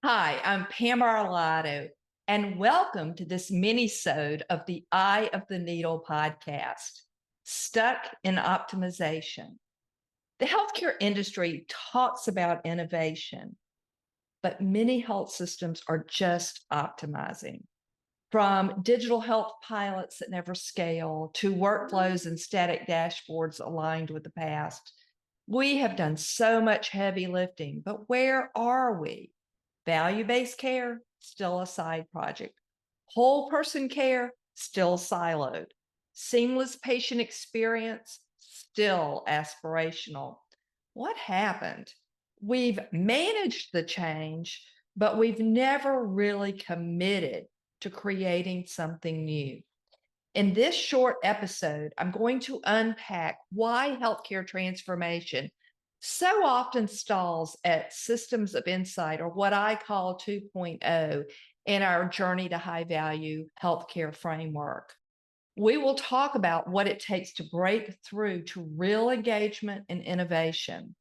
Hi, I'm Pam Arlotto, and welcome to this minisode of the Eye of the Needle podcast, Stuck in Optimization. The healthcare industry talks about innovation, but many health systems are just optimizing. From digital health pilots that never scale to workflows and static dashboards aligned with the past, we have done so much heavy lifting, but where are we? Value-based care, still a side project. Whole person care, still siloed. Seamless patient experience, still aspirational. What happened? We've managed the change, but we've never really committed to creating something new. In this short episode, I'm going to unpack why healthcare transformation so often stalls at systems of insight, or what I call 2.0, in our journey to high value healthcare framework. We will talk about what it takes to break through to real engagement and innovation.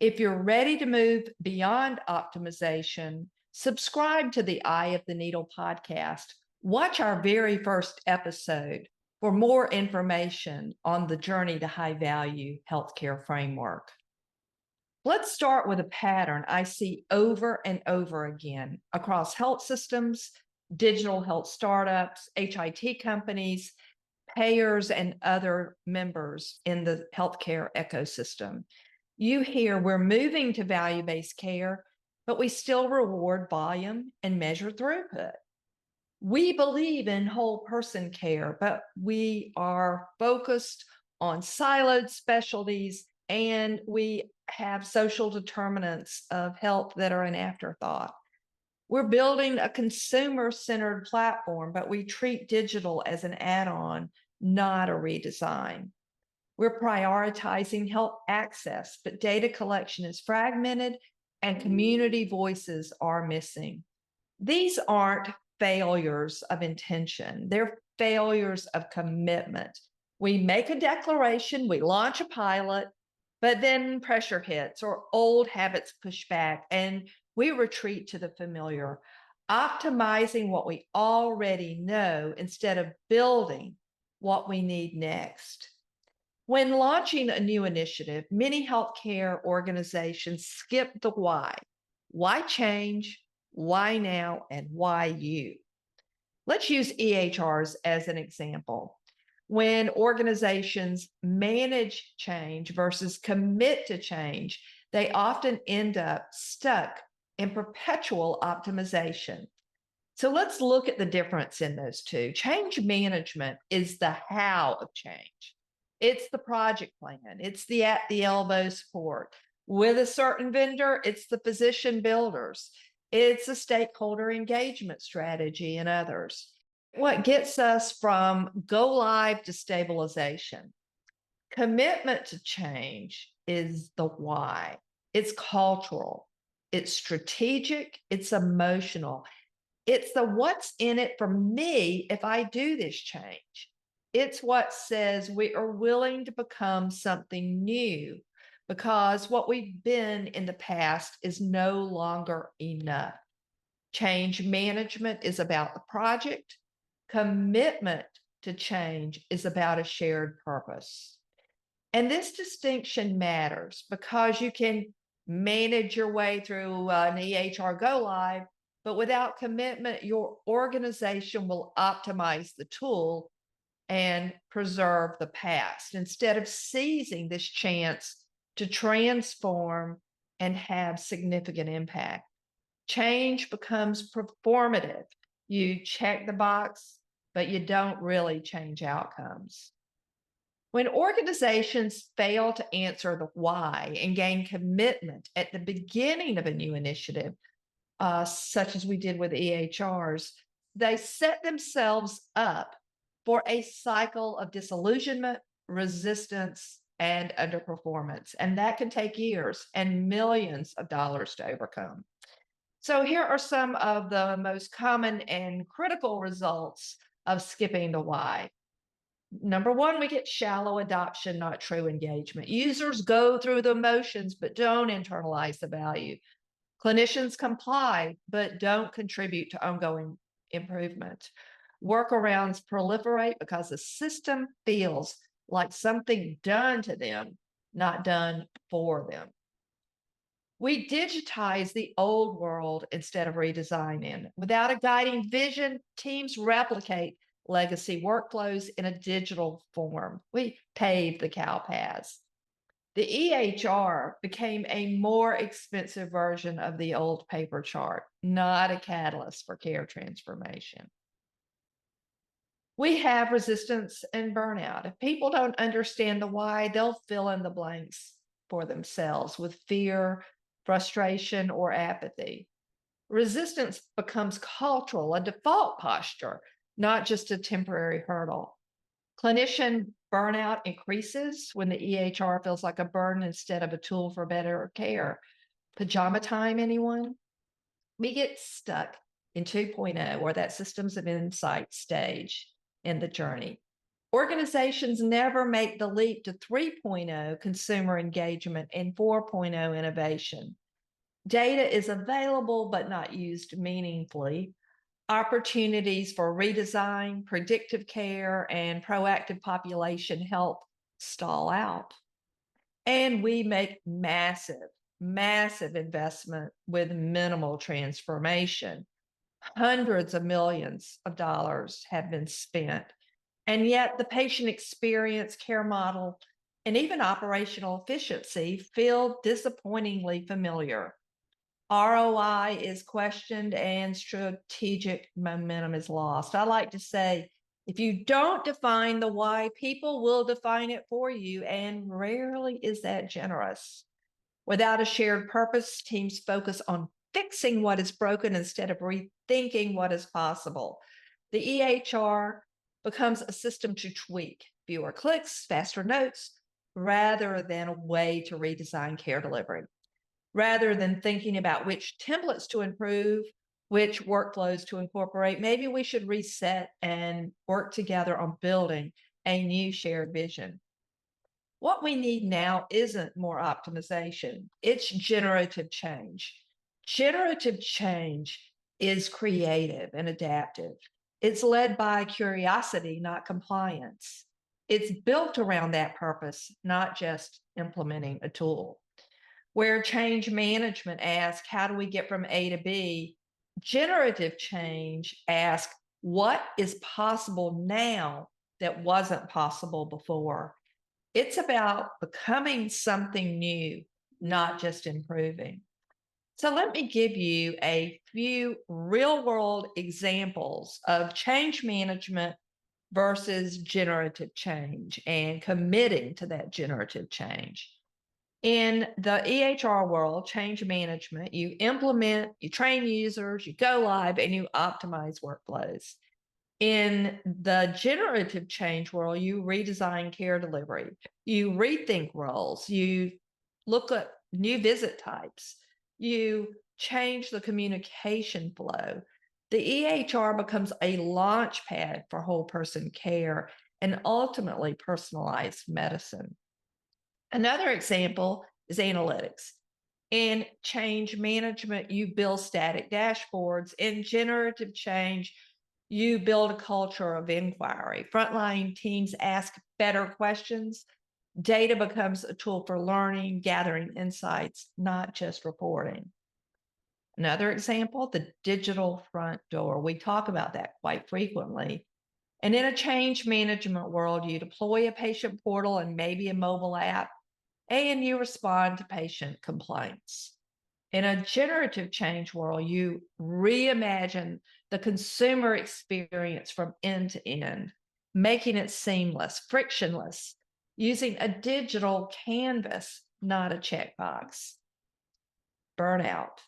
If you're ready to move beyond optimization, subscribe to the Eye of the Needle podcast. Watch our very first episode for more information on the journey to high value healthcare framework. Let's start with a pattern I see over and over again across health systems, digital health startups, HIT companies, payers, and other members in the healthcare ecosystem. You hear we're moving to value-based care, but we still reward volume and measure throughput. We believe in whole person care, but we are focused on siloed specialties, and we have social determinants of health that are an afterthought. We're building a consumer-centered platform, but we treat digital as an add-on, not a redesign. We're prioritizing health access, but data collection is fragmented and community voices are missing. These aren't failures of intention, they're failures of commitment. We make a declaration, we launch a pilot, but then pressure hits or old habits push back and we retreat to the familiar, optimizing what we already know instead of building what we need next. When launching a new initiative, many healthcare organizations skip the why. Why change? Why now? And why you? Let's use EHRs as an example. When organizations manage change versus commit to change, they often end up stuck in perpetual optimization. So let's look at the difference in those two. Change management is the how of change. It's the project plan. It's the at the elbow support. With a certain vendor, it's the physician builders. It's a stakeholder engagement strategy and others. What gets us from go live to stabilization? Commitment to change is the why. It's cultural, it's strategic, it's emotional. It's the what's in it for me if I do this change. It's what says we are willing to become something new because what we've been in the past is no longer enough. Change management is about the project. Commitment to change is about a shared purpose. And this distinction matters because you can manage your way through an EHR go live, but without commitment, your organization will optimize the tool and preserve the past instead of seizing this chance to transform and have significant impact. Change becomes performative. You check the box, but you don't really change outcomes. When organizations fail to answer the why and gain commitment at the beginning of a new initiative, such as we did with EHRs, they set themselves up for a cycle of disillusionment, resistance, and underperformance. And that can take years and millions of dollars to overcome. So here are some of the most common and critical results of skipping the why. Number one, we get shallow adoption, not true engagement. Users go through the motions, but don't internalize the value. Clinicians comply, but don't contribute to ongoing improvement. Workarounds proliferate because the system feels like something done to them, not done for them. We digitize the old world instead of redesigning. Without a guiding vision, teams replicate legacy workflows in a digital form. We pave the cow paths. The EHR became a more expensive version of the old paper chart, not a catalyst for care transformation. We have resistance and burnout. If people don't understand the why, they'll fill in the blanks for themselves with fear, frustration, or apathy. Resistance becomes cultural, a default posture, not just a temporary hurdle. Clinician burnout increases when the EHR feels like a burden instead of a tool for better care. Pajama time, anyone? We get stuck in 2.0 or that systems of insight stage in the journey. Organizations never make the leap to 3.0 consumer engagement and 4.0 innovation. Data is available but not used meaningfully. Opportunities for redesign, predictive care, and proactive population health stall out. And we make massive investment with minimal transformation. Hundreds of millions of dollars have been spent. And yet the patient experience, care model, and even operational efficiency feel disappointingly familiar. ROI is questioned and strategic momentum is lost. I like to say, if you don't define the why, people will define it for you, and rarely is that generous. Without a shared purpose, teams focus on fixing what is broken instead of rethinking what is possible. The EHR becomes a system to tweak, fewer clicks, faster notes, rather than a way to redesign care delivery. Rather than thinking about which templates to improve, which workflows to incorporate, maybe we should reset and work together on building a new shared vision. What we need now isn't more optimization, it's generative change. Generative change is creative and adaptive. It's led by curiosity, not compliance. It's built around that purpose, not just implementing a tool. Where change management asks, how do we get from A to B? Generative change asks, what is possible now that wasn't possible before? It's about becoming something new, not just improving. So let me give you a few real-world examples of change management versus generative change and committing to that generative change. In the EHR world, change management, you implement, you train users, you go live, and you optimize workflows. In the generative change world, you redesign care delivery, you rethink roles, you look at new visit types, you change the communication flow. The EHR becomes a launch pad for whole person care and ultimately personalized medicine. Another example is analytics. In change management, you build static dashboards. In generative change, you build a culture of inquiry. Frontline teams ask better questions. Data becomes a tool for learning, gathering insights, not just reporting. Another example, the digital front door. We talk about that quite frequently. And in a change management world, you deploy a patient portal and maybe a mobile app, and you respond to patient complaints. In a generative change world, you reimagine the consumer experience from end to end, making it seamless, frictionless, using a digital canvas, not a checkbox. Burnout.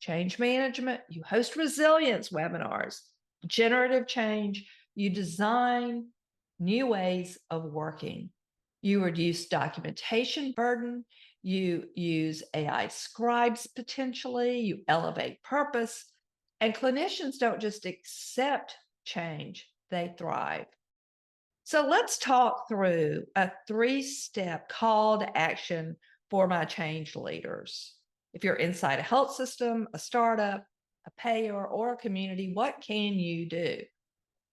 Change management, you host resilience webinars. Generative change, you design new ways of working. You reduce documentation burden. You use AI scribes potentially. You elevate purpose. And clinicians don't just accept change, they thrive. So let's talk through a 3-step call to action for my change leaders. If you're inside a health system, a startup, a payer, or a community, what can you do?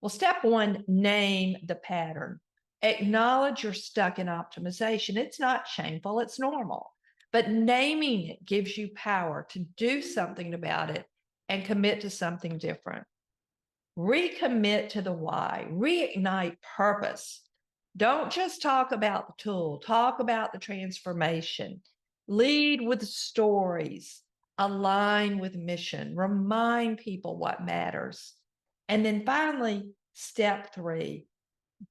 Well, step one, name the pattern. Acknowledge you're stuck in optimization. It's not shameful, it's normal. But naming it gives you power to do something about it and commit to something different. Recommit to the why, reignite purpose. Don't just talk about the tool, talk about the transformation. Lead with stories, align with mission, remind people what matters. And then finally, step three,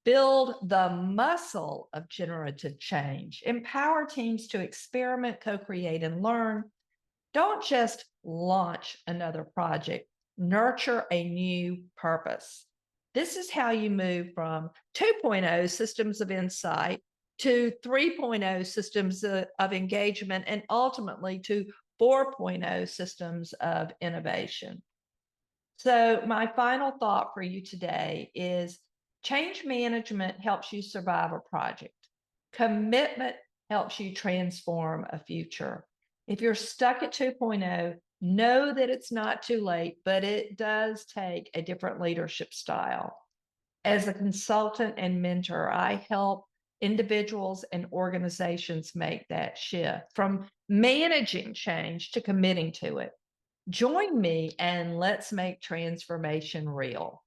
build the muscle of generative change. Empower teams to experiment, co-create, and learn. Don't just launch another project, nurture a new purpose. This is how you move from 2.0 systems of insight to 3.0 systems of engagement and ultimately to 4.0 systems of innovation. So my final thought for you today is change management helps you survive a project. Commitment helps you transform a future. If you're stuck at 2.0, know that it's not too late, but it does take a different leadership style. As a consultant and mentor, I help individuals and organizations make that shift from managing change to committing to it. Join me and let's make transformation real.